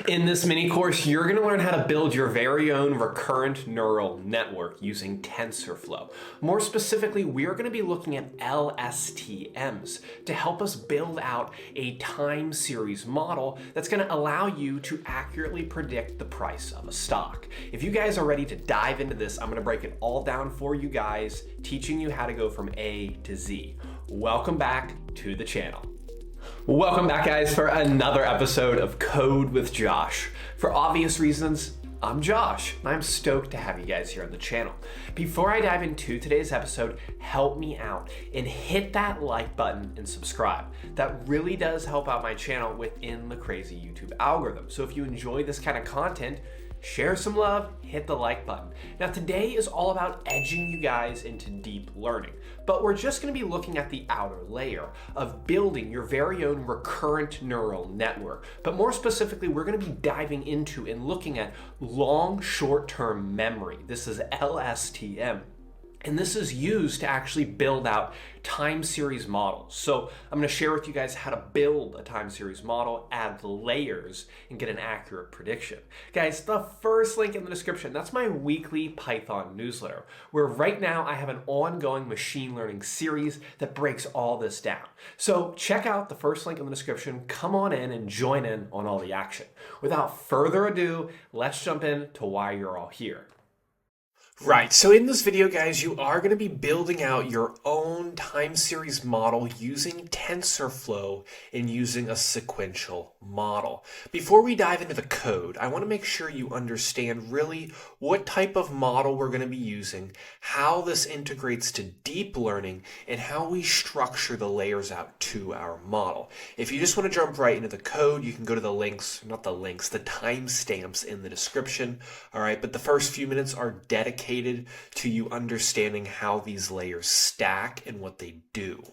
In this mini course, you're going to learn how to build your very own recurrent neural network using TensorFlow. More specifically, we are going to be looking at LSTMs to help us build out a time series model that's going to allow you to accurately predict the price of a stock. If you guys are ready to dive into this, I'm going to break it all down for you guys, teaching you how to go from A to Z. Welcome back to the channel. Welcome back, guys, for another episode of Code with Josh. For obvious reasons, I'm Josh, and I'm stoked to have you guys here on the channel. Before I dive into today's episode, help me out and hit that like button and subscribe. That really does help out my channel within the crazy YouTube algorithm. So if you enjoy this kind of content, share some love, hit the like button. Now today is all about edging you guys into deep learning, but we're just going to be looking at the outer layer of building your very own recurrent neural network. But more specifically, we're going to be diving into and looking at long short-term memory. This is LSTM. And this is used to actually build out time series models. So I'm going to share with you guys how to build a time series model, add layers, and get an accurate prediction. Guys, the first link in the description, that's my weekly Python newsletter, where right now I have an ongoing machine learning series that breaks all this down. So check out the first link in the description, come on in and join in on all the action. Without further ado, let's jump in to why you're all here. Right, so in this video, guys, you are going to be building out your own time series model using TensorFlow and using a sequential model. Before we dive into the code, I want to make sure you understand really what type of model we're going to be using, how this integrates to deep learning, and how we structure the layers out to our model. If you just want to jump right into the code, you can go to the links, not the links, the timestamps in the description, all right? But the first few minutes are dedicated to you understanding how these layers stack and what they do.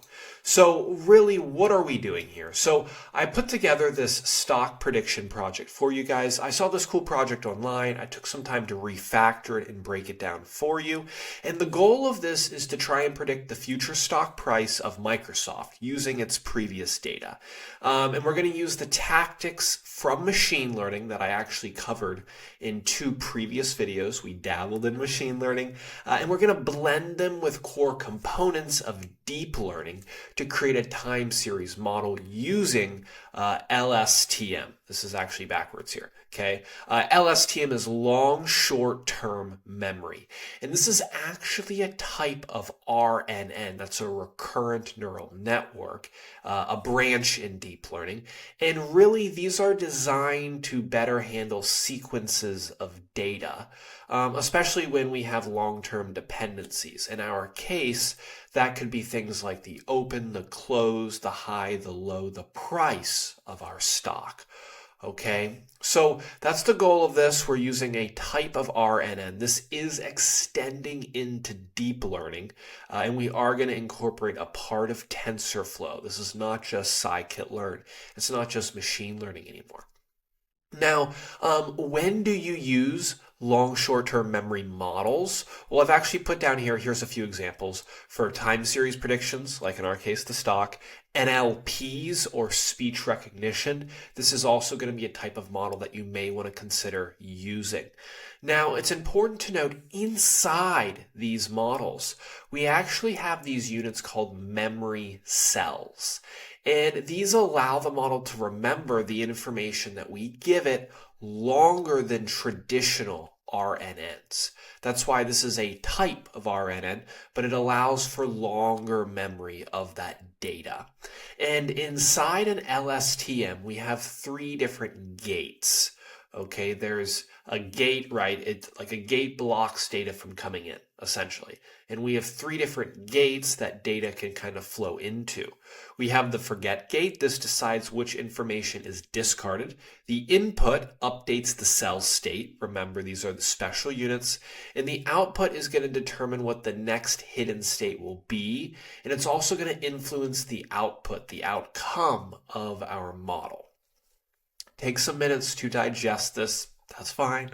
So really, what are we doing here? So I put together this stock prediction project for you guys. I saw this cool project online. I took some time to refactor it and break it down for you. And the goal of this is to try and predict the future stock price of Microsoft using its previous data. And we're going to use the tactics from machine learning that I actually covered in 2 previous videos. We dabbled in machine learning, and we're going to blend them with core components of deep learning to create a time series model using LSTM. This is actually backwards here, okay? LSTM is long short-term memory, and this is actually a type of RNN. That's a recurrent neural network, a branch in deep learning, and really these are designed to better handle sequences of data, especially when we have long-term dependencies. In our case, that could be things like the open, the close, the high, the low, the price of our stock. Okay, so that's the goal of this. We're using a type of RNN. This is extending into deep learning, and we are going to incorporate a part of TensorFlow. This is not just scikit-learn. It's not just machine learning anymore. Now, when do you use long short-term memory models? Well, I've actually put down here's a few examples for time series predictions, like in our case, the stock, NLPs or speech recognition. This is also going to be a type of model that you may want to consider using. Now, it's important to note inside these models, we actually have these units called memory cells. And these allow the model to remember the information that we give it longer than traditional RNNs. That's why this is a type of RNN, but it allows for longer memory of that data. And inside an LSTM, we have 3 different gates. Okay, there's a gate, right? It's like a gate blocks data from coming in, essentially. And we have 3 different gates that data can kind of flow into. We have the forget gate. This decides which information is discarded. The input updates the cell state. Remember, these are the special units. And the output is going to determine what the next hidden state will be. And it's also going to influence the output, the outcome of our model. Take some minutes to digest this. that's fine,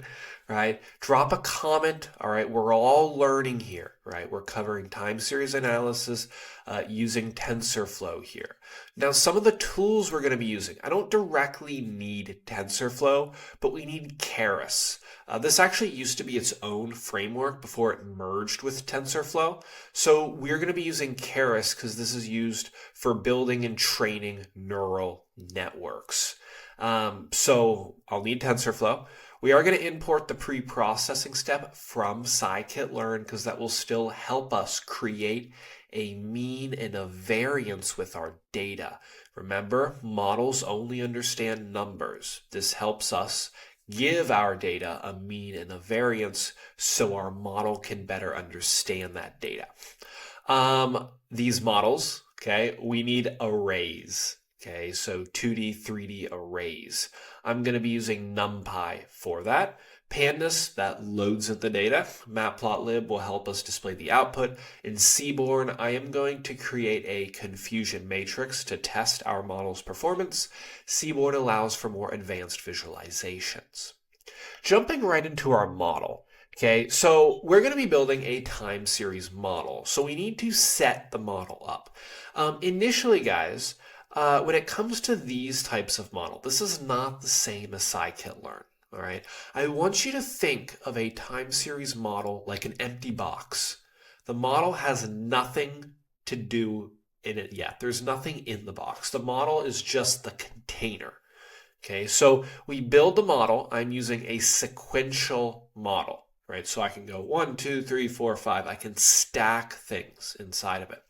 right? Drop a comment, all right? We're all learning here, right? We're covering time series analysis using TensorFlow here. Now, some of the tools we're going to be using, I don't directly need TensorFlow, but we need Keras. This actually used to be its own framework before it merged with TensorFlow. So we're going to be using Keras because this is used for building and training neural networks. So I'll need TensorFlow. We are going to import the pre-processing step from scikit-learn because that will still help us create a mean and a variance with our data. Remember, models only understand numbers. This helps us give our data a mean and a variance so our model can better understand that data. These models, okay, we need arrays. Okay, so 2D, 3D arrays. I'm going to be using NumPy for that. Pandas, that loads in the data. MatplotLib will help us display the output. In Seaborn, I am going to create a confusion matrix to test our model's performance. Seaborn allows for more advanced visualizations. Jumping right into our model. Okay, so we're going to be building a time series model. So we need to set the model up. Initially, guys, when it comes to these types of model, this is not the same as scikit-learn, all right? I want you to think of a time series model like an empty box. The model has nothing to do in it yet. There's nothing in the box. The model is just the container, okay? So we build the model. I'm using a sequential model, right? So I can go 1, 2, 3, 4, 5. I can stack things inside of it.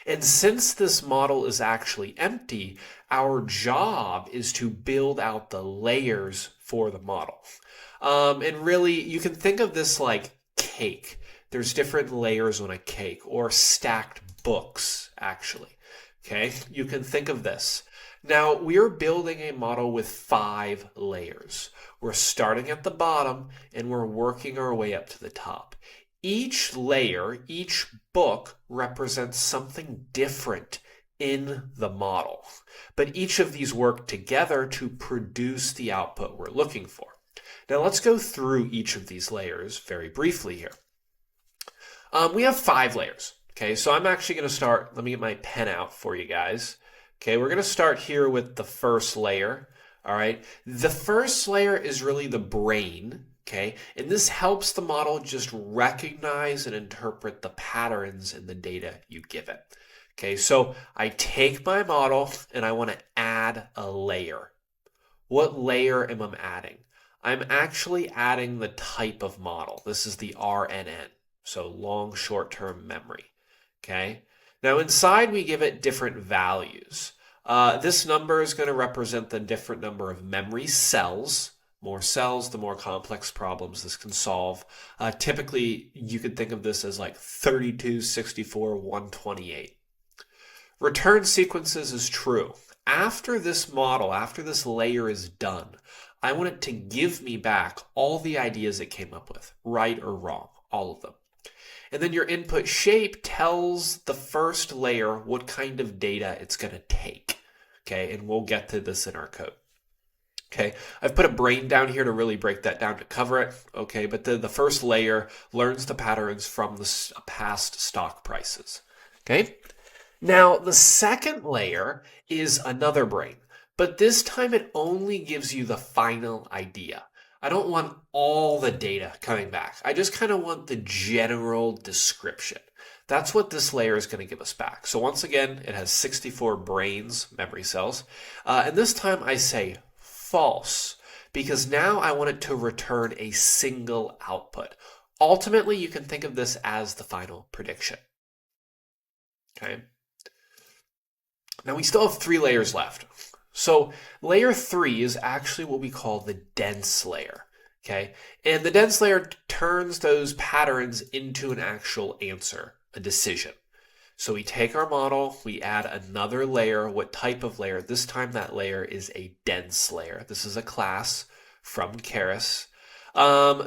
And since this model is actually empty, our job is to build out the layers for the model. And really, you can think of this like cake. There's different layers on a cake, or stacked books, actually. Okay, you can think of this. Now, we're building a model with 5 layers. We're starting at the bottom, and we're working our way up to the top. Each layer, each book represents something different in the model, but each of these work together to produce the output we're looking for. Now let's go through each of these layers very briefly here. We have 5 layers. Okay, so I'm actually going to start, let me get my pen out for you guys. Okay, we're going to start here with the first layer. All right, the first layer is really the brain. Okay, and this helps the model just recognize and interpret the patterns in the data you give it. Okay, so I take my model and I want to add a layer. What layer am I adding? I'm actually adding the type of model. This is the RNN, so long short-term memory. Okay, now inside we give it different values. This number is going to represent the different number of memory cells. More cells, the more complex problems this can solve. Typically, you could think of this as like 32, 64, 128. Return sequences is true. After this model, after this layer is done, I want it to give me back all the ideas it came up with, right or wrong, all of them. And then your input shape tells the first layer what kind of data it's going to take. Okay, and we'll get to this in our code. Okay, I've put a brain down here to really break that down to cover it. Okay, but the first layer learns the patterns from the past stock prices. Okay, now the second layer is another brain, but this time it only gives you the final idea. I don't want all the data coming back. I just kind of want the general description. That's what this layer is going to give us back. So once again, it has 64 brains, memory cells, and this time I say false, because now I want it to return a single output. Ultimately, you can think of this as the final prediction. Okay. Now we still have 3 layers left. So layer 3 is actually what we call the dense layer. Okay. And the dense layer turns those patterns into an actual answer, a decision. So we take our model, we add another layer. What type of layer? This time that layer is a dense layer. This is a class from Keras.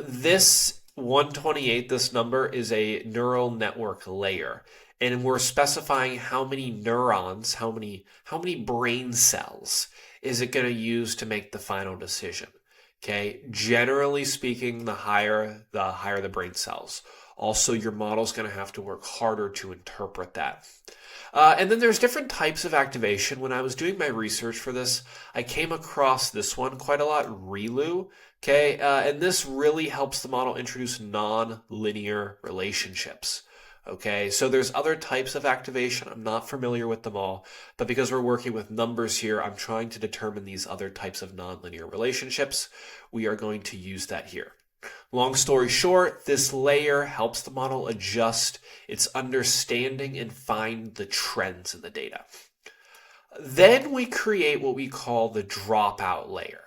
This 128, this number, is a neural network layer. And we're specifying how many neurons, how many brain cells is it going to use to make the final decision. Okay, generally speaking, the higher the brain cells. Also, your model's going to have to work harder to interpret that. And then there's different types of activation. When I was doing my research for this, I came across this one quite a lot, ReLU. Okay, and this really helps the model introduce non-linear relationships. Okay, so there's other types of activation. I'm not familiar with them all, but because we're working with numbers here, I'm trying to determine these other types of nonlinear relationships. We are going to use that here. Long story short, this layer helps the model adjust its understanding and find the trends in the data. Then we create what we call the dropout layer.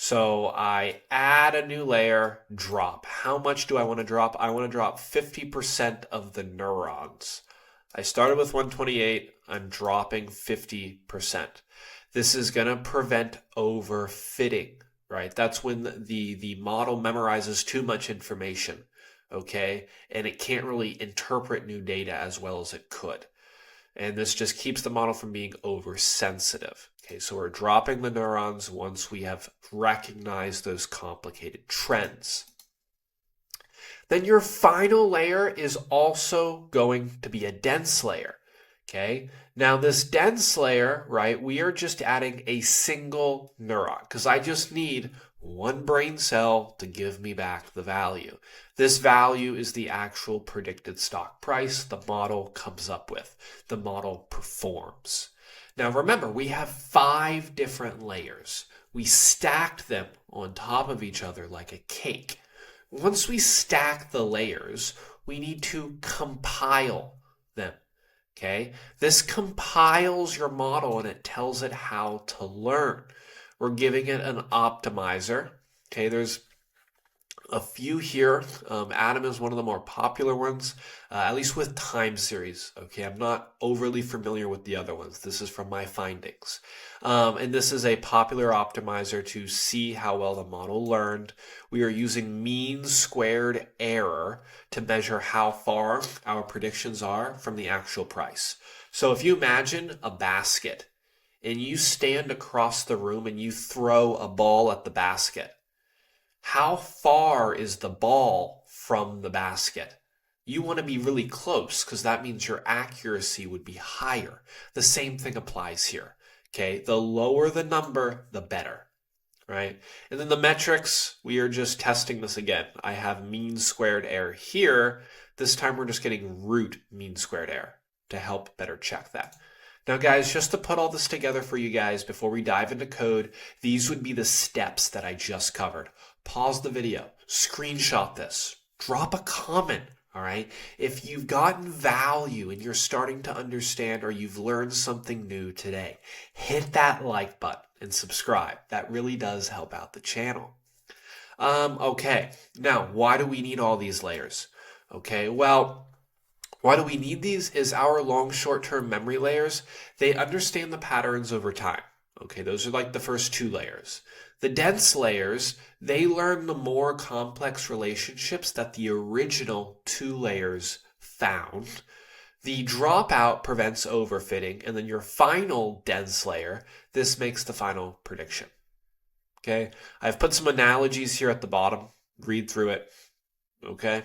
So I add a new layer, drop. How much do I want to drop? I want to drop 50% of the neurons. I started with 128, I'm dropping 50%. This is going to prevent overfitting, right? That's when the model memorizes too much information, okay? And it can't really interpret new data as well as it could. And this just keeps the model from being oversensitive. Okay, so we're dropping the neurons once we have recognized those complicated trends. Then your final layer is also going to be a dense layer. Okay, now this dense layer, right, we are just adding a single neuron because I just need one brain cell to give me back the value. This value is the actual predicted stock price the model comes up with. The model performs. Now remember, we have 5 different layers. We stacked them on top of each other like a cake. Once we stack the layers, we need to compile them. Okay, this compiles your model and it tells it how to learn. We're giving it an optimizer. Okay, there's a few here. Adam is one of the more popular ones, at least with time series. Okay, I'm not overly familiar with the other ones. This is from my findings. And this is a popular optimizer to see how well the model learned. We are using mean squared error to measure how far our predictions are from the actual price. So if you imagine a basket and you stand across the room and you throw a ball at the basket, how far is the ball from the basket? You want to be really close because that means your accuracy would be higher. The same thing applies here. Okay, the lower the number, the better, right? And then the metrics, we are just testing this again. I have mean squared error here. This time we're just getting root mean squared error to help better check that. Now guys, just to put all this together for you guys before we dive into code, these would be the steps that I just covered. Pause the video, screenshot this, drop a comment, all right? If you've gotten value and you're starting to understand or you've learned something new today, hit that like button and subscribe. That really does help out the channel. Okay, now why do we need all these layers? Okay, well, why do we need these is our long short-term memory layers, they understand the patterns over time. Okay, those are like the first 2 layers. The dense layers, they learn the more complex relationships that the original 2 layers found. The dropout prevents overfitting, and then your final dense layer, this makes the final prediction. Okay, I've put some analogies here at the bottom. Read through it. Okay.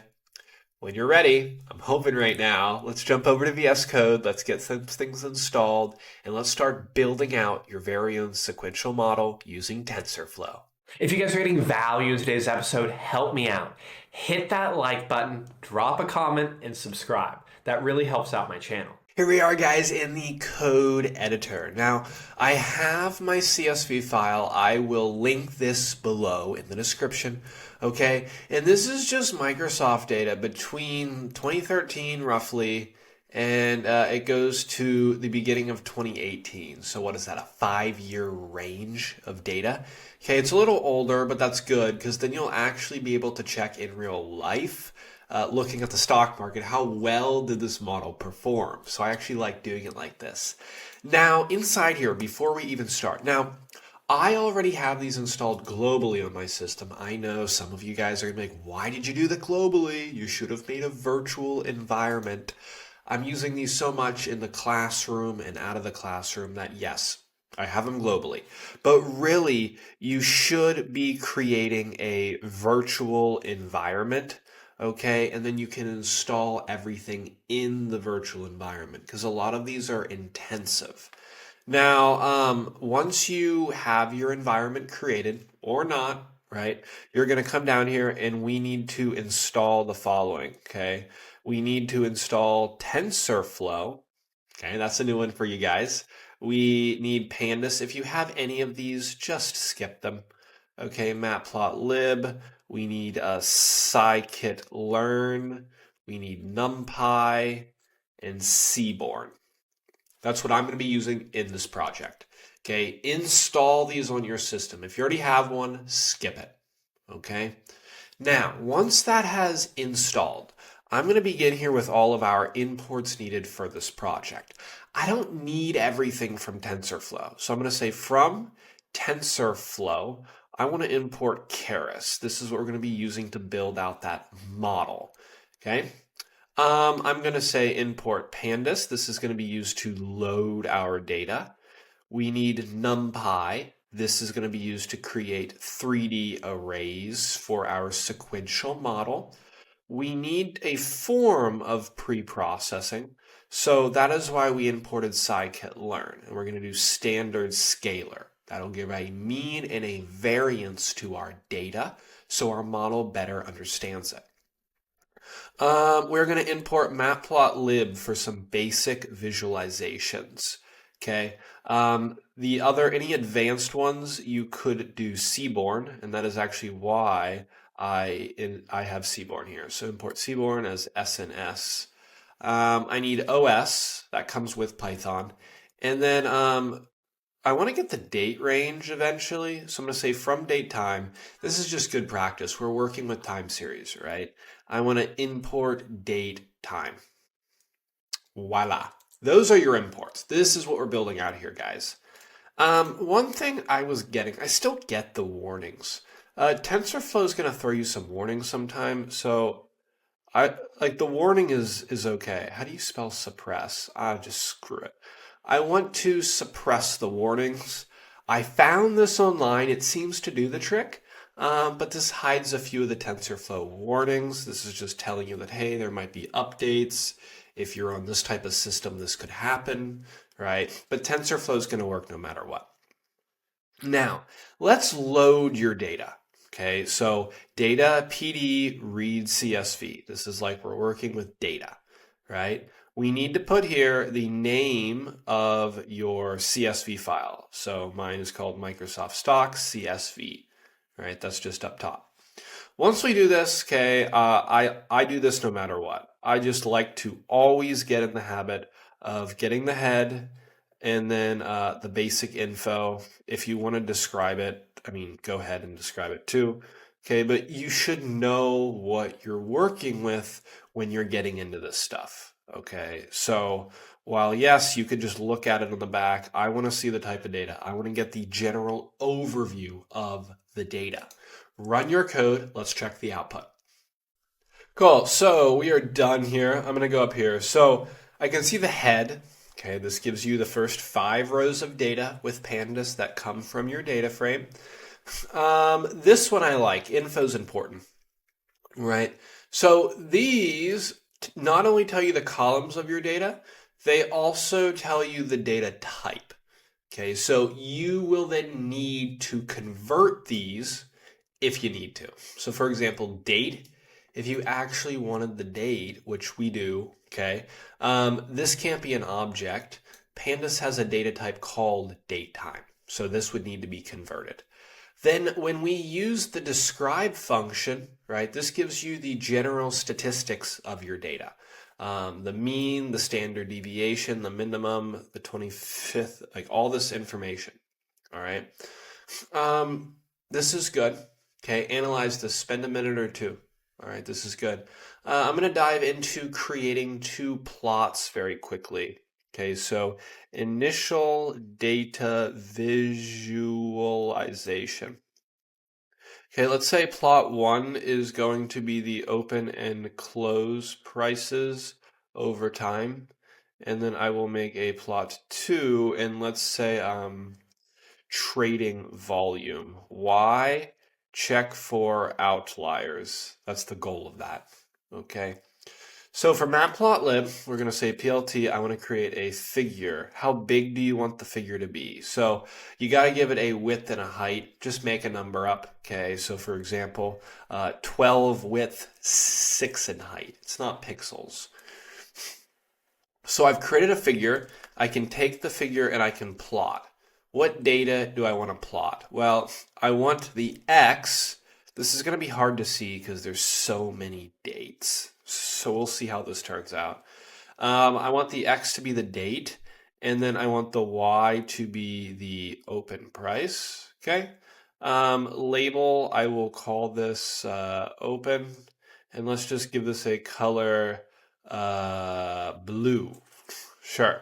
When you're ready, I'm hoping right now, let's jump over to VS Code, let's get some things installed, and let's start building out your very own sequential model using TensorFlow. If you guys are getting value in today's episode, help me out. Hit that like button, drop a comment, and subscribe. That really helps out my channel. Here we are, guys, in the code editor. Now, I have my CSV file. I will link this below in the description, okay? And this is just Microsoft data between 2013, roughly, and it goes to the beginning of 2018. So what is that, a 5-year range of data? Okay, it's a little older, but that's good, because then you'll actually be able to check in real life looking at the stock market, how well did this model perform? So I actually like doing it like this. Now, inside here, before we even start, now, I already have these installed globally on my system. I know some of you guys are going to be like, why did you do that globally? You should have made a virtual environment. I'm using these so much in the classroom and out of the classroom that yes, I have them globally. But really, you should be creating a virtual environment, okay? And then you can install everything in the virtual environment because a lot of these are intensive. Now, once you have your environment created or not, right, you're going to come down here and we need to install the following, okay? We need to install TensorFlow. Okay, that's a new one for you guys. We need pandas. If you have any of these, just skip them. Okay, MatplotLib. We need a scikit-learn. We need NumPy and Seaborn. That's what I'm going to be using in this project. Okay, install these on your system. If you already have one, skip it. Okay. Now, once that has installed, I'm going to begin here with all of our imports needed for this project. I don't need everything from TensorFlow. So I'm going to say from TensorFlow, I want to import Keras. This is what we're going to be using to build out that model. Okay. I'm going to say import pandas. This is going to be used to load our data. We need NumPy. This is going to be used to create 3D arrays for our sequential model. We need a form of pre-processing. So that is why we imported scikit-learn. And we're going to do standard scalar. That'll give a mean and a variance to our data so our model better understands it. We're going to import MatplotLib for some basic visualizations. Okay. Any advanced ones, you could do Seaborn, and that is actually why I have Seaborn here. So import Seaborn as SNS. I need OS, that comes with Python. And then I want to get the date range eventually. So I'm going to say from date time. This is just good practice. We're working with time series, right? I want to import date time. Voila. Those are your imports. This is what we're building out here, guys. One thing I still get the warnings. TensorFlow is going to throw you some warnings sometime. So the warning is okay. How do you spell suppress? Just screw it. I want to suppress the warnings. I found this online. It seems to do the trick. But this hides a few of the TensorFlow warnings. This is just telling you that, hey, there might be updates. If you're on this type of system, this could happen, right? But TensorFlow is going to work no matter what. Now, let's load your data. Okay, so data PD read CSV. This is like we're working with data, right? We need to put here the name of your CSV file. So mine is called Microsoft Stock CSV, right? That's just up top. Once we do this, okay, I do this no matter what. I just like to always get in the habit of getting the head and then the basic info. If you want to describe it, I mean, go ahead and describe it too. Okay, but you should know what you're working with when you're getting into this stuff. Okay, so while yes, you could just look at it on the back, I want to see the type of data. I want to get the general overview of the data. Run your code. Let's check the output. Cool. So we are done here. I'm going to go up here. So I can see the head. Okay, this gives you the first 5 rows of data with pandas that come from your data frame. This one I like. Info's important, right? So these not only tell you the columns of your data, they also tell you the data type. Okay, so you will then need to convert these if you need to. So for example, date, if you actually wanted the date, which we do, okay, this can't be an object. Pandas has a data type called datetime. So this would need to be converted. Then when we use the describe function, right, this gives you the general statistics of your data. The mean, the standard deviation, the minimum, the 25th, like all this information, all right? This is good. Okay, analyze this, spend a minute or two. All right, this is good. I'm going to dive into creating 2 plots very quickly. Okay, so initial data visualization. Okay, let's say plot 1 is going to be the open and close prices over time. And then I will make a plot 2, and let's say trading volume. Why? Check for outliers. That's the goal of that. Okay. So for MatplotLib, we're going to say PLT, I want to create a figure. How big do you want the figure to be? So you got to give it a width and a height. Just make a number up. Okay, so for example, 12 width, 6 in height. It's not pixels. So I've created a figure. I can take the figure and I can plot. What data do I want to plot? Well, I want the X. This is going to be hard to see because there's so many dates. So we'll see how this turns out. I want the X to be the date, and then I want the Y to be the open price. Okay. Label, I will call this open, and let's just give this a color blue. Sure.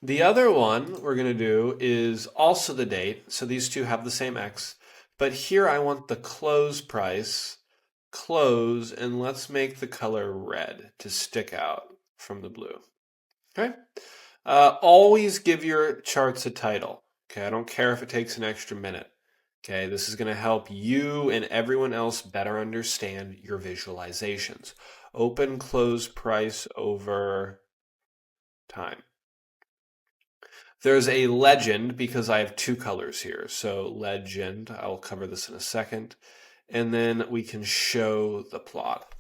The other one we're going to do is also the date. So these two have the same X. But here I want the close price, close, and let's make the color red to stick out from the blue. Okay? Always give your charts a title. Okay, I don't care if it takes an extra minute. Okay, this is going to help you and everyone else better understand your visualizations. Open, close, price over time. There's a legend because I have two colors here. So legend, I'll cover this in a second. And then we can show the plot.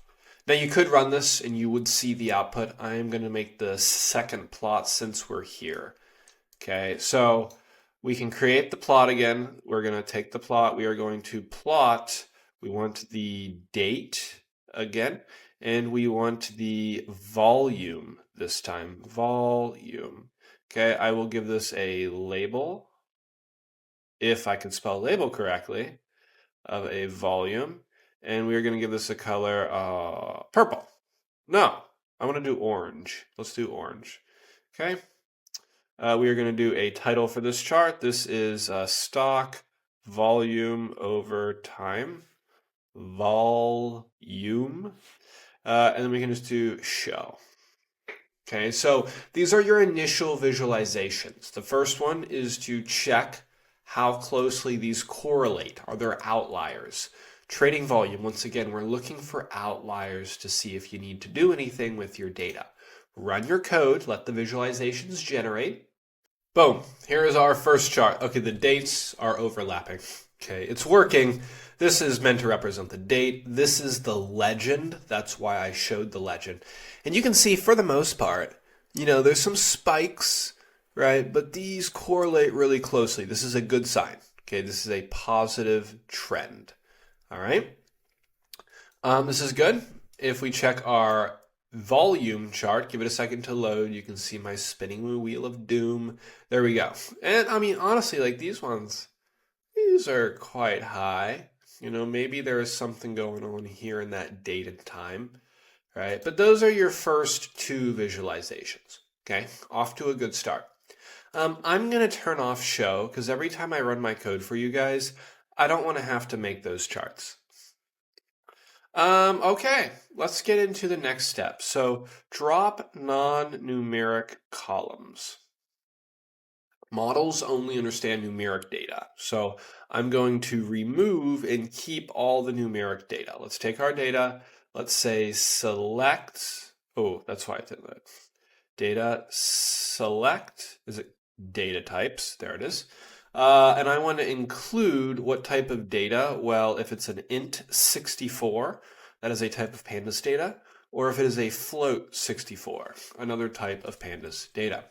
Now you could run this and you would see the output. I am going to make the second plot since we're here. Okay, so we can create the plot again. We're going to take the plot. We are going to plot. We want the date again. And we want the volume this time. Volume. Okay, I will give this a label, if I can spell label correctly, of a volume. And we're going to give this a color purple. No, I want to do orange. Let's do orange. Okay. We are going to do a title for this chart. This is stock volume over time. Volume. And then we can just do show. Okay, so these are your initial visualizations. The first one is to check how closely these correlate. Are there outliers? Trading volume, once again, we're looking for outliers to see if you need to do anything with your data. Run your code, let the visualizations generate. Boom, here is our first chart. Okay, the dates are overlapping. Okay, it's working. This is meant to represent the date. This is the legend. That's why I showed the legend. And you can see for the most part, there's some spikes, right? But these correlate really closely. This is a good sign. Okay, this is a positive trend. All right. This is good. If we check our volume chart, give it a second to load, you can see my spinning wheel of doom. There we go. And I mean, honestly, like these are quite high. Maybe there is something going on here in that date and time, right? But those are your first two visualizations, okay? Off to a good start. I'm going to turn off show because every time I run my code for you guys, I don't want to have to make those charts. Okay, let's get into the next step. So drop non-numeric columns. Models only understand numeric data. So I'm going to remove and keep all the numeric data. Let's take our data. Let's say select. Oh, that's why I did that. Data select. Is it data types? There it is. And I want to include what type of data. Well, if it's an int 64, that is a type of pandas data. Or if it is a float 64, another type of pandas data.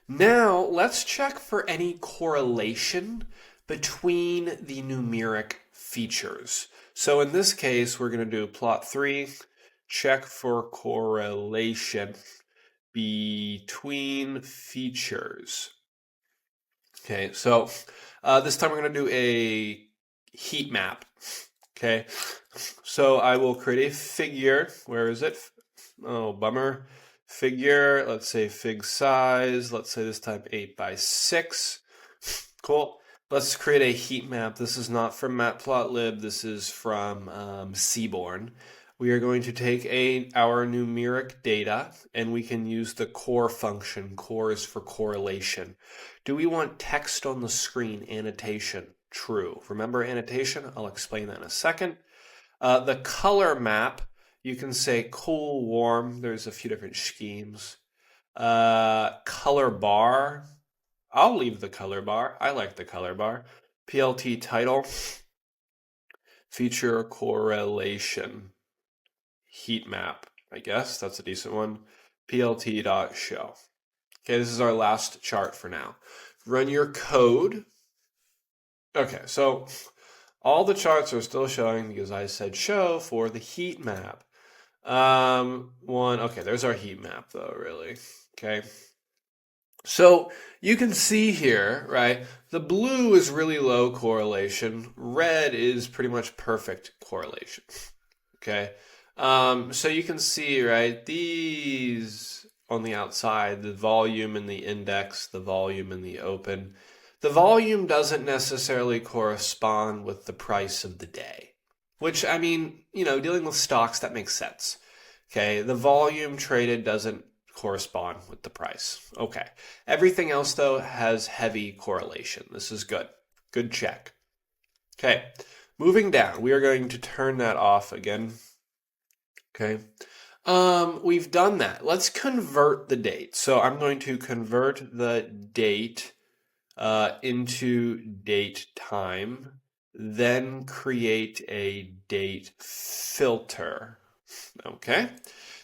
Now, let's check for any correlation between the numeric features. So in this case, we're going to do plot 3, check for correlation between features. Okay, so this time we're going to do a heat map. Okay, so I will create a figure. Where is it? Oh, bummer. Figure, let's say fig size, let's say this time 8x6. Cool. Let's create a heat map. This is not from MatplotLib. This is from Seaborn. We are going to take our numeric data, and we can use the core function. Core is for correlation. Do we want text on the screen, annotation? True. Remember annotation? I'll explain that in a second. The color map, you can say cool, warm. There's a few different schemes. Color bar, I'll leave the color bar. I like the color bar. PLT title, feature correlation, heat map. I guess that's a decent one. PLT.show. Okay, this is our last chart for now. Run your code. Okay, so all the charts are still showing because I said show for the heat map. Okay, there's our heat map though, really. Okay. So you can see here, right, the blue is really low correlation. Red is pretty much perfect correlation. Okay. So you can see, right, these on the outside, the volume and the index, the volume and the open. The volume doesn't necessarily correspond with the price of the day, which, I mean, dealing with stocks, that makes sense. Okay, the volume traded doesn't correspond with the price. Okay, everything else, though, has heavy correlation. This is good. Good check. Okay, moving down, we are going to turn that off again. Okay, we've done that. Let's convert the date. So I'm going to convert the date into date time, then create a date filter. Okay,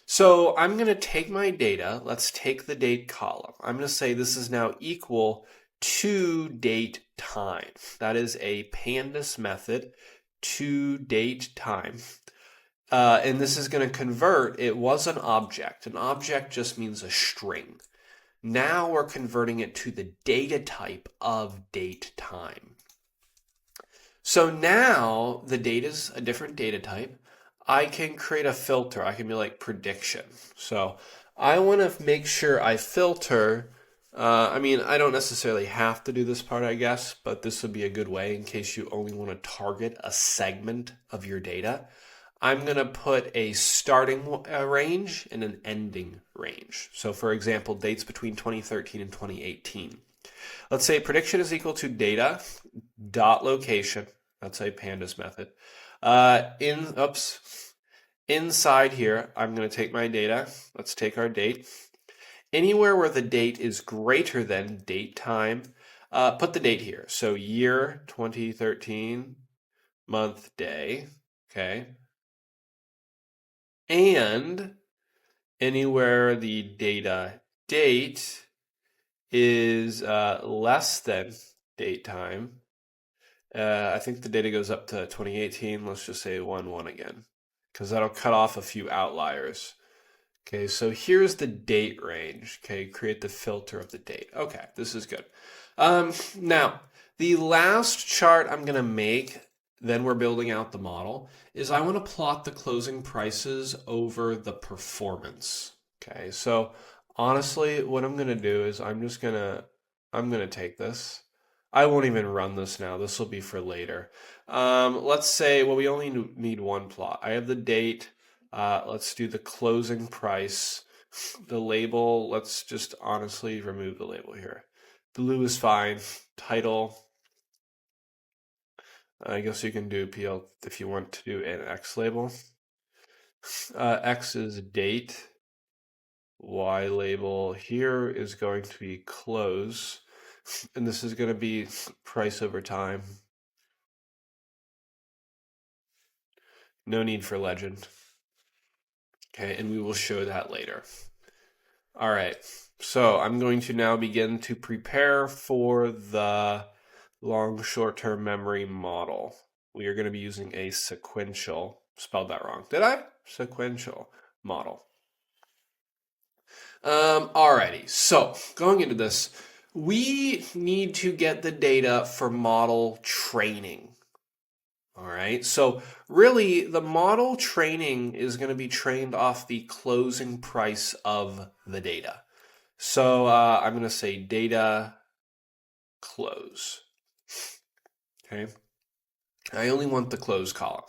so I'm going to take my data. Let's take the date column. I'm going to say this is now equal to date time. That is a pandas method to date time. And this is going to convert. It was an object. An object just means a string. Now we're converting it to the data type of date time. So now the data is a different data type. I can create a filter. I can be like prediction. So I want to make sure I filter. I mean, I don't necessarily have to do this part, I guess, but this would be a good way in case you only want to target a segment of your data. I'm going to put a starting range and an ending range. So for example, dates between 2013 and 2018. Let's say prediction is equal to data dot location. That's a pandas method. Inside here, I'm going to take my data. Let's take our date. Anywhere where the date is greater than date time, put the date here. So year 2013, month, day. Okay. And anywhere the data date is less than date time, I think the data goes up to 2018. Let's just say 1-1 again, because that'll cut off a few outliers. Okay, so here's the date range. Okay, create the filter of the date. Okay, this is good. Now, the last chart I'm going to make, then we're building out the model, is I want to plot the closing prices over the performance. Okay, so honestly, what I'm going to do is I'm going to take this. I won't even run this now. This will be for later. Let's say, well, we only need one plot. I have the date. Let's do the closing price. The label, let's just honestly remove the label here. Blue is fine. Title. I guess you can do PL if you want to do an X label. X is date. Y label here is going to be close. And this is going to be price over time. No need for legend. Okay, and we will show that later. All right, so I'm going to now begin to prepare for the long short-term memory model. We are going to be using a sequential, spelled that wrong, did I? Sequential model. Alrighty, so going into this, we need to get the data for model training. All right, so really the model training is going to be trained off the closing price of the data. So I'm going to say data close. Okay, I only want the close column.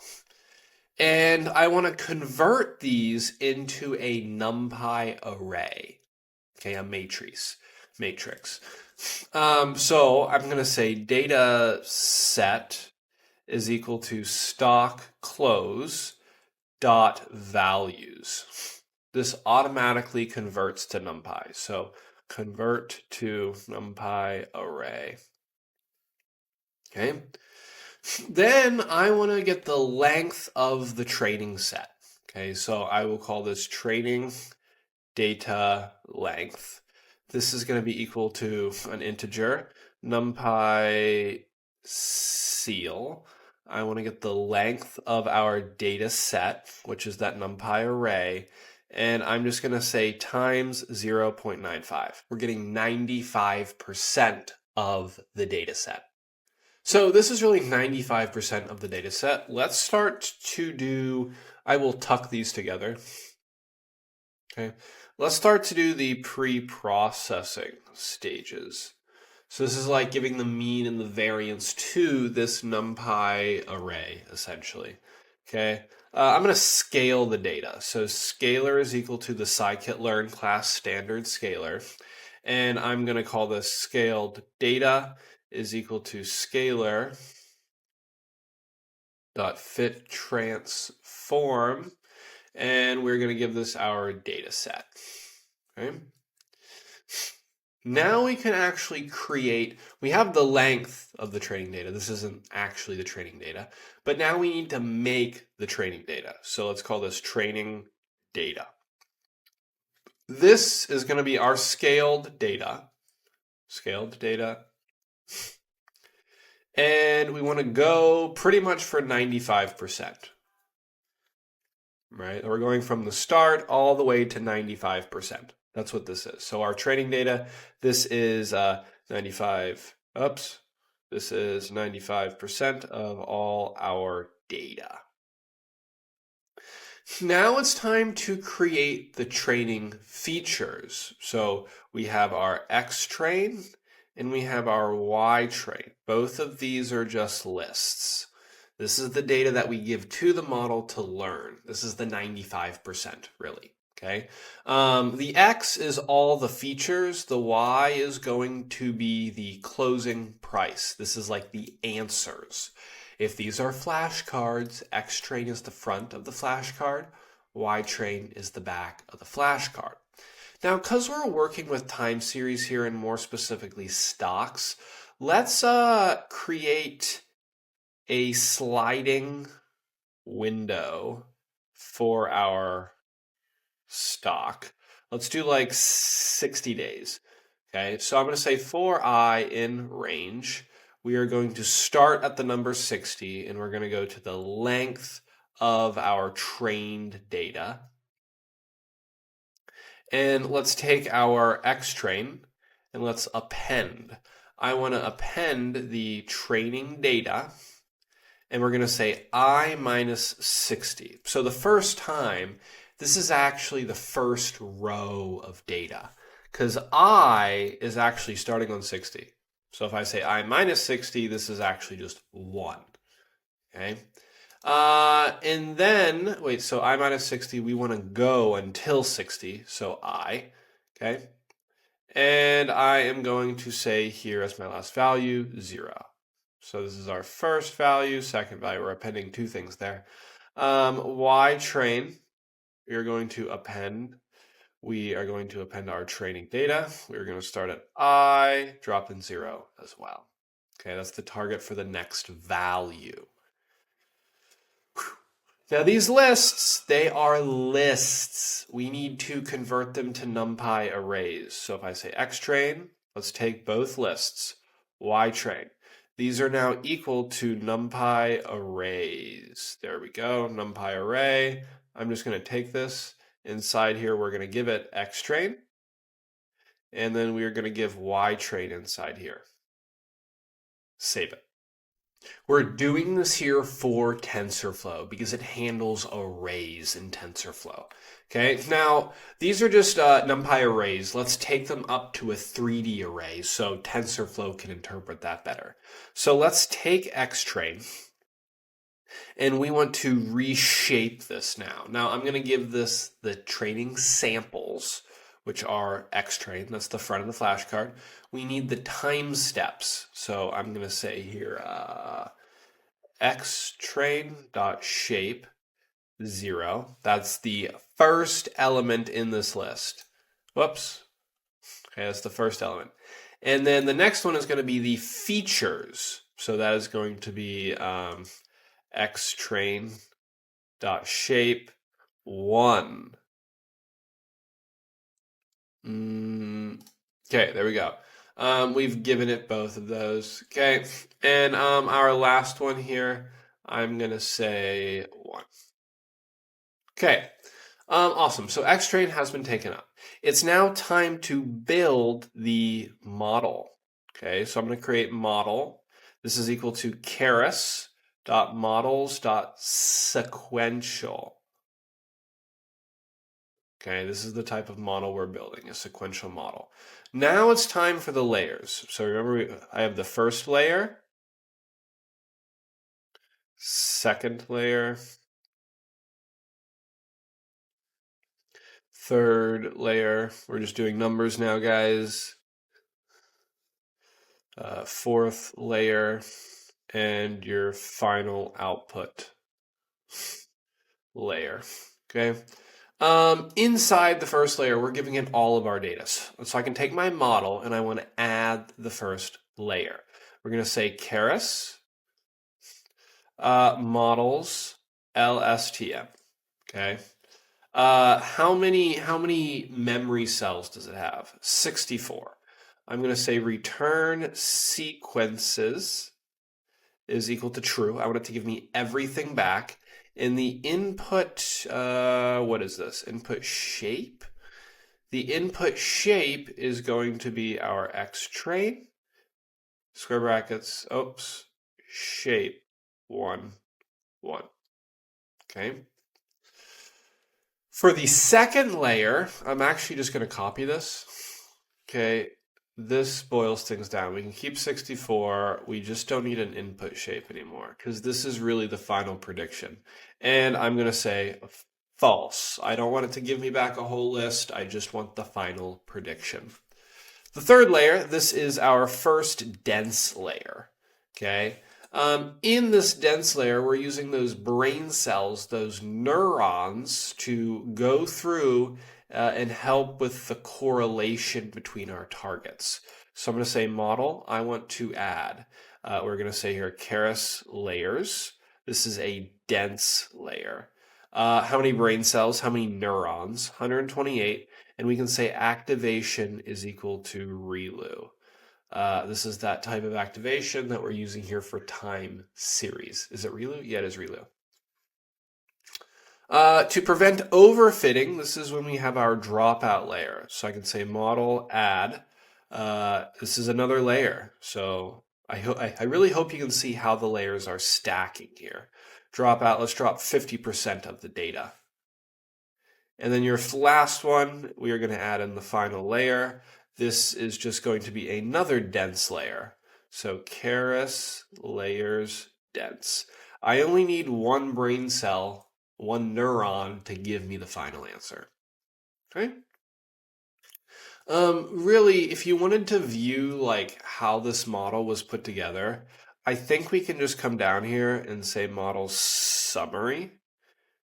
And I want to convert these into a NumPy array, okay, a matrix. So I'm going to say data set is equal to stock close dot values. This automatically converts to NumPy. So convert to NumPy array. Okay. Then I want to get the length of the training set. Okay, so I will call this training data length. This is going to be equal to an integer, NumPy ceil. I want to get the length of our data set, which is that NumPy array, and I'm just going to say times 0.95. We're getting 95% of the data set. So this is really 95% of the data set. Let's start to do, I will tuck these together. Okay, let's start to do the pre-processing stages. So this is like giving the mean and the variance to this NumPy array, essentially. Okay, I'm going to scale the data. So scalar is equal to the scikit-learn class standard scalar. And I'm going to call this scaled data is equal to scalar dot fit transform, and we're going to give this our data set. Okay. Now we can actually create, we have the length of the training data. This isn't actually the training data, but now we need to make the training data. So let's call this training data. This is going to be our scaled data. And we want to go pretty much for 95%. Right? We're going from the start all the way to 95%. That's what this is. So our training data, this is 95% of all our data. Now it's time to create the training features. So we have our X train and we have our Y train. Both of these are just lists. This is the data that we give to the model to learn. This is the 95%, really. Okay. The X is all the features. The Y is going to be the closing price. This is like the answers. If these are flashcards, X train is the front of the flashcard, Y train is the back of the flashcard. Now, because we're working with time series here and more specifically stocks, let's create a sliding window for our stock. Let's do like 60 days. Okay, so I'm going to say for I in range, we are going to start at the number 60 and we're going to go to the length of our trained data. And let's take our X train and let's append. I want to append the training data and we're going to say I minus 60. So the first time, this is actually the first row of data because I is actually starting on 60. So if I say I minus 60, this is actually just 1. Okay. And then, wait, so I minus 60, we want to go until 60, so I, okay? And I am going to say here as my last value, 0. So this is our first value, second value. We're appending two things there. Y train, we are going to append. We are going to append our training data. We're going to start at I, drop in 0 as well. Okay, that's the target for the next value. Now these lists, they are lists. We need to convert them to NumPy arrays. So if I say X train, let's take both lists, Y train. These are now equal to NumPy arrays. There we go, NumPy array. I'm just going to take this. Inside here, we're going to give it X train. And then we are going to give Y train inside here. Save it. We're doing this here for TensorFlow because it handles arrays in TensorFlow. Okay, now these are just NumPy arrays. Let's take them up to a 3D array so TensorFlow can interpret that better. So let's take X train And we want to reshape this now. Now I'm going to give this the training samples, which are xtrain. That's the front of the flashcard. We need the time steps. So I'm going to say here xtrain.shape 0. That's the first element in this list. Whoops. Okay, that's the first element. And then the next one is going to be the features. So that is going to be xtrain.shape 1. Okay, there we go. We've given it both of those. Okay, and our last one here, I'm going to say 1. Okay, awesome. So xtrain has been taken up. It's now time to build the model. Okay, so I'm going to create model. This is equal to keras.models.sequential. Okay, this is the type of model we're building, a sequential model. Now it's time for the layers. So remember, I have the first layer, second layer, third layer. We're just doing numbers now, guys. Fourth layer, and your final output layer. Okay. Inside the first layer, we're giving it all of our data. So I can take my model and I want to add the first layer. We're going to say Keras models LSTM. Okay. How many memory cells does it have? 64. I'm going to say return sequences is equal to true. I want it to give me everything back. In the input, what is this? Input shape. The input shape is going to be our xtrain, square brackets, oops, shape 1, 1. Okay. For the second layer, I'm actually just going to copy this. Okay. This boils things down. We can keep 64. We just don't need an input shape anymore because this is really the final prediction. And I'm going to say false. I don't want it to give me back a whole list. I just want the final prediction. The third layer, this is our first dense layer. Okay. In this dense layer, we're using those brain cells, those neurons, to go through and help with the correlation between our targets. So I'm going to say model, I want to add. We're going to say here Keras layers. This is a dense layer. How many brain cells? How many neurons? 128. And we can say activation is equal to ReLU. This is that type of activation that we're using here for time series. Is it ReLU? Yeah, it is ReLU. To prevent overfitting, this is when we have our dropout layer. So I can say model add. This is another layer. So I really hope you can see how the layers are stacking here. Dropout, let's drop 50% of the data. And then your last one, we are going to add in the final layer. This is just going to be another dense layer. So Keras layers dense. I only need one brain cell, one neuron to give me the final answer. Okay? Really, if you wanted to view like how this model was put together, I think we can just come down here and say model summary,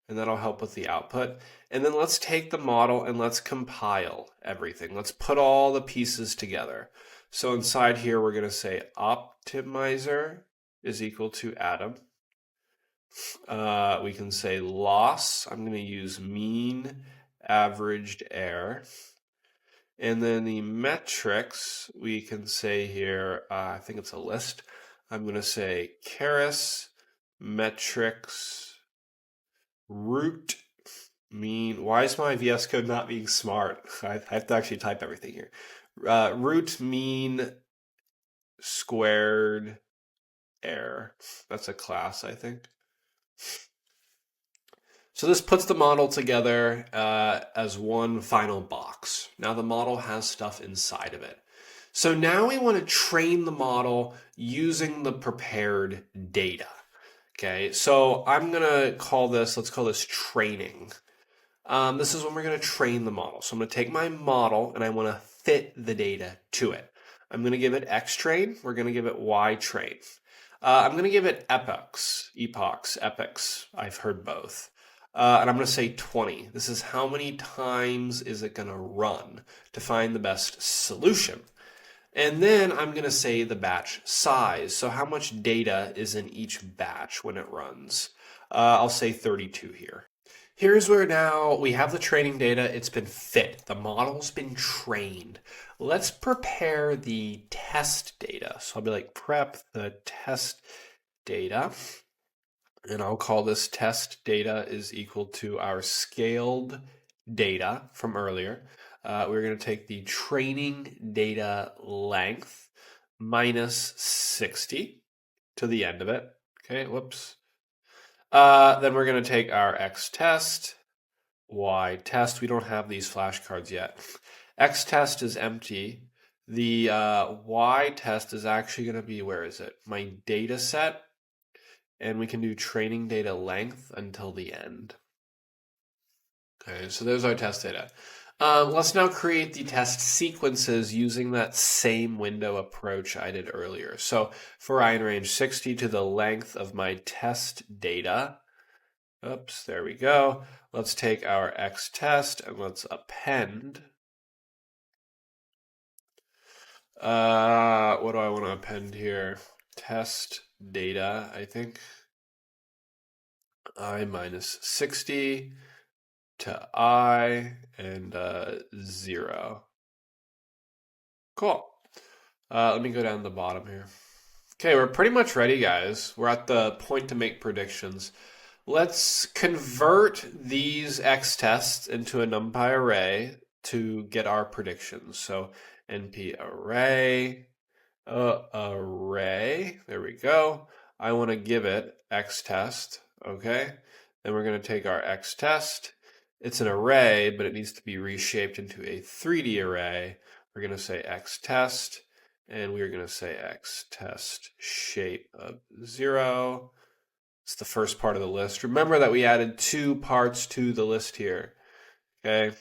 and that'll help with the output. And then let's take the model and let's compile everything. Let's put all the pieces together. So inside here, we're going to say optimizer is equal to Atom. We can say loss. I'm going to use mean averaged error. And then the metrics, we can say here, I think it's a list. I'm going to say Keras metrics root mean. Why is my VS Code not being smart? I have to actually type everything here. Root mean squared error. That's a class, I think. So this puts the model together as one final box. Now the model has stuff inside of it. So now we want to train the model using the prepared data. Okay, so I'm gonna call this, let's call this training. This is when we're gonna train the model. So I'm gonna take my model and I wanna fit the data to it. I'm gonna give it X train, we're gonna give it Y train. I'm gonna give it epochs, I've heard both. And I'm gonna say 20. This is how many times is it gonna run to find the best solution. And then I'm going to say the batch size. So how much data is in each batch when it runs? I'll say 32 here. Here's where now we have the training data. It's been fit. The model's been trained. Let's prepare the test data. So I'll be like, prep the test data. And I'll call this test data is equal to our scaled data from earlier. We're going to take the training data length minus 60 to the end of it. Okay, whoops. Then we're going to take our X test, Y test. We don't have these flashcards yet. X test is empty. The Y test is actually going to be, where is it? My data set. And we can do training data length until the end. Okay, so there's our test data. Let's now create the test sequences using that same window approach I did earlier. So for I in range 60 to the length of my test data. Oops, there we go. Let's take our X test and let's append. What do I want to append here? Test data, I think. I minus 60 to I and 0. Cool. Let me go down to the bottom here. Okay, we're pretty much ready, guys. We're at the point to make predictions. Let's convert these X tests into a NumPy array to get our predictions. So NP array, there we go. I want to give it X test, okay? Then we're going to take our X test. It's an array, but it needs to be reshaped into a 3D array. We're going to say X test, and we're going to say X test shape of 0. It's the first part of the list. Remember that we added 2 parts to the list here. Okay.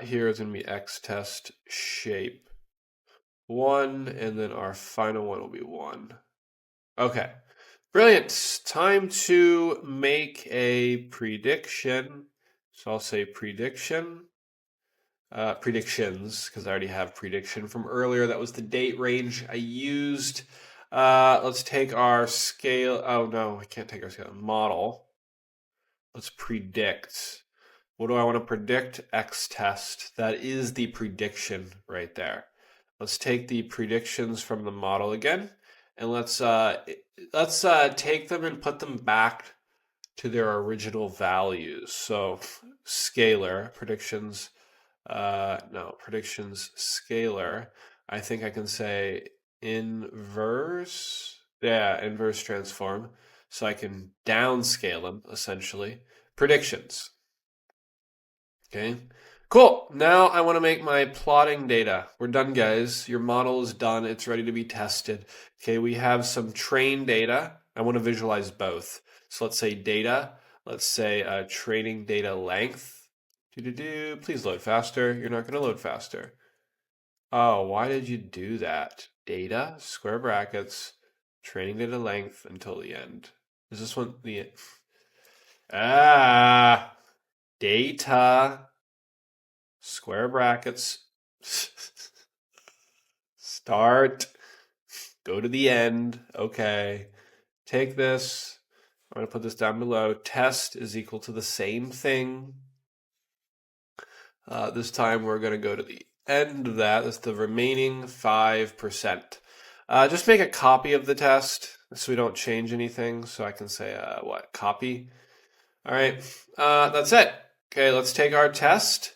Here is going to be X test shape 1, and then our final one will be 1. Okay. Brilliant. Time to make a prediction. So I'll say prediction. Predictions, because I already have prediction from earlier. That was the date range I used. Let's take our scale. Oh no, I can't take our scale. Model. Let's predict. What do I want to predict? X test. That is the prediction right there. Let's take the predictions from the model again, and let's take them and put them back to their original values. So scalar predictions. Predictions scalar. I think I can say inverse. Yeah, inverse transform. So I can downscale them, essentially. Predictions. Okay, cool. Now I want to make my plotting data. We're done, guys. Your model is done. It's ready to be tested. Okay, we have some trained data. I want to visualize both. So let's say data. Let's say training data length. Please load faster. You're not going to load faster. Oh, why did you do that? Data, square brackets, training data length until the end. Is this one the... Data, square brackets, start, go to the end. Okay, take this. I'm going to put this down below. Test is equal to the same thing. This time we're going to go to the end of that. That's the remaining 5%. Just make a copy of the test so we don't change anything. So I can say, copy. All right, that's it. Okay, let's take our test.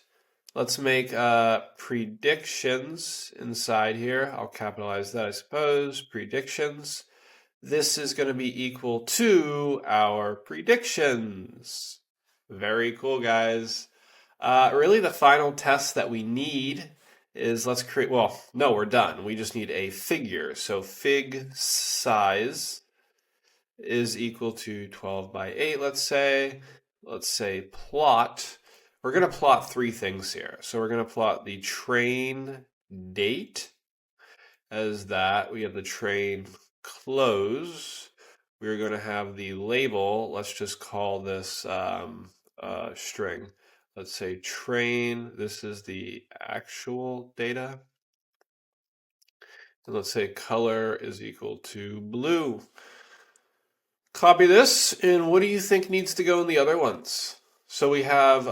Let's make predictions inside here. I'll capitalize that, I suppose. Predictions. This is going to be equal to our predictions. Very cool, guys. Really, the final test that we need is let's create, we're done. We just need a figure. So fig size is equal to 12 by 8, let's say. Let's say plot. We're going to plot three things here. So we're going to plot the train date as that. We have the train close. We're going to have the label. Let's just call this string. Let's say train. This is the actual data. And let's say color is equal to blue. Copy this, and what do you think needs to go in the other ones? So we have,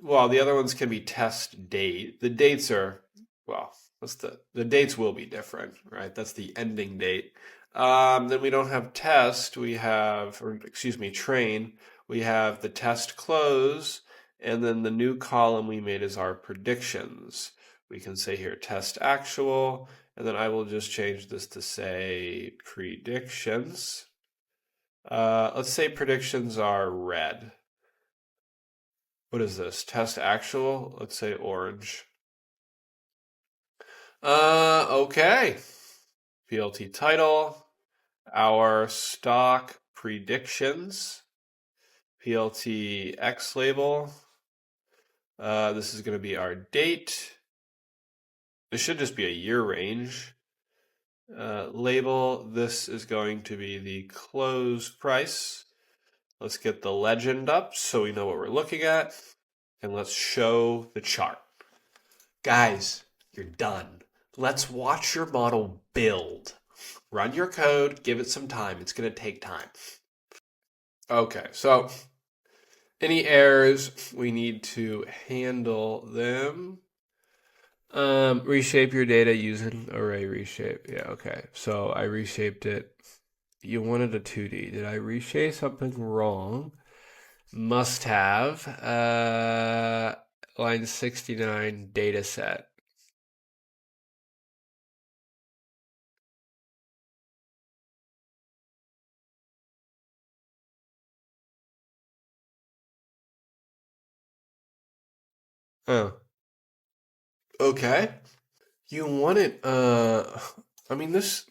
well, the other ones can be test date. The dates are, well, the dates will be different, right? That's the ending date. Then we don't have test, we have, or excuse me, train. We have the test close, and then the new column we made is our predictions. We can say here test actual, and then I will just change this to say predictions. Let's say predictions are red. What is this? Test actual? Let's say orange. Okay. PLT title, our stock predictions, PLT X label. This is going to be our date. This should just be a year range. Label, this is going to be the close price. Let's get the legend up so we know what we're looking at. And let's show the chart. Guys, you're done. Let's watch your model build. Run your code, give it some time. It's going to take time. Okay, so any errors, we need to handle them. Reshape your data using array reshape. Yeah, okay. So I reshaped it. You wanted a 2D. Did I reshape something wrong? Must have. Line 69 data set. Oh. Okay. You want it, I mean, this,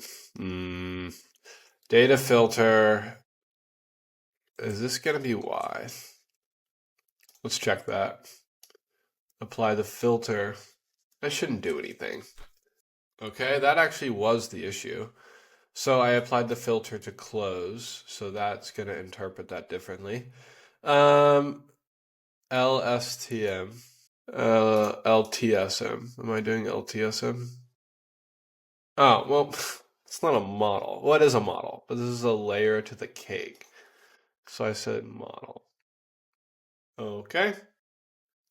data filter, is this going to be Y? Let's check that. Apply the filter. That shouldn't do anything. Okay, that actually was the issue. So I applied the filter to close, so that's going to interpret that differently. LSTM. LTSM. Am I doing LTSM? Oh, well, it's not a model. What is a model? But this is a layer to the cake. So I said model. Okay.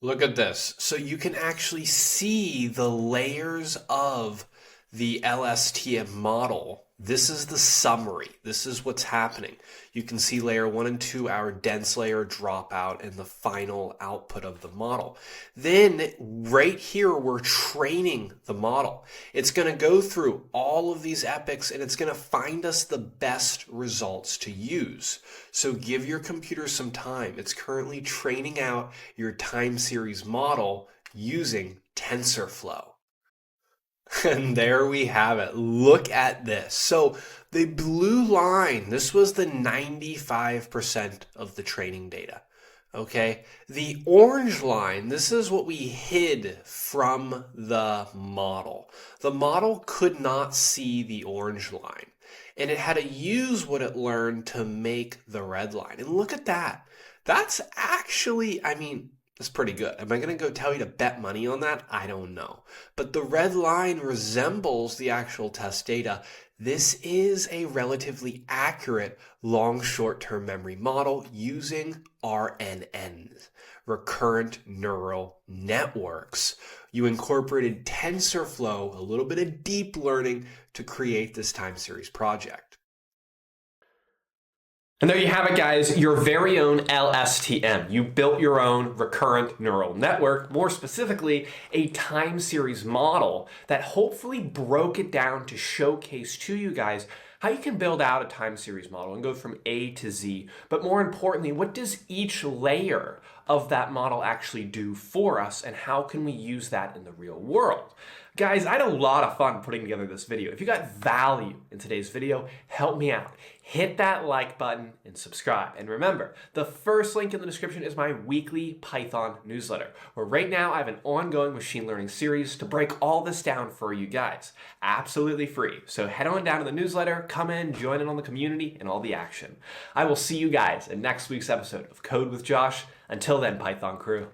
Look at this. So you can actually see the layers of the LSTM model. This is the summary. This is what's happening. You can see layer 1 and 2, our dense layer drop out, and the final output of the model. Then right here, we're training the model. It's going to go through all of these epochs, and it's going to find us the best results to use. So give your computer some time. It's currently training out your time series model using TensorFlow. And there we have it. Look at this. So the blue line, this was the 95% of the training data. Okay. The orange line, this is what we hid from the model. The model could not see the orange line, and it had to use what it learned to make the red line. And look at that. That's actually, I mean, that's pretty good. Am I going to go tell you to bet money on that? I don't know. But the red line resembles the actual test data. This is a relatively accurate long short-term memory model using RNNs, Recurrent Neural Networks. You incorporated TensorFlow, a little bit of deep learning, to create this time series project. And there you have it, guys, your very own LSTM. You built your own recurrent neural network, more specifically, a time series model that hopefully broke it down to showcase to you guys how you can build out a time series model and go from A to Z, but more importantly, what does each layer of that model actually do for us, and how can we use that in the real world? Guys, I had a lot of fun putting together this video. If you got value in today's video, help me out. Hit that like button and subscribe. And remember, the first link in the description is my weekly Python newsletter, where right now I have an ongoing machine learning series to break all this down for you guys. Absolutely free. So head on down to the newsletter, come in, join in on the community and all the action. I will see you guys in next week's episode of Code with Josh. Until then, Python crew.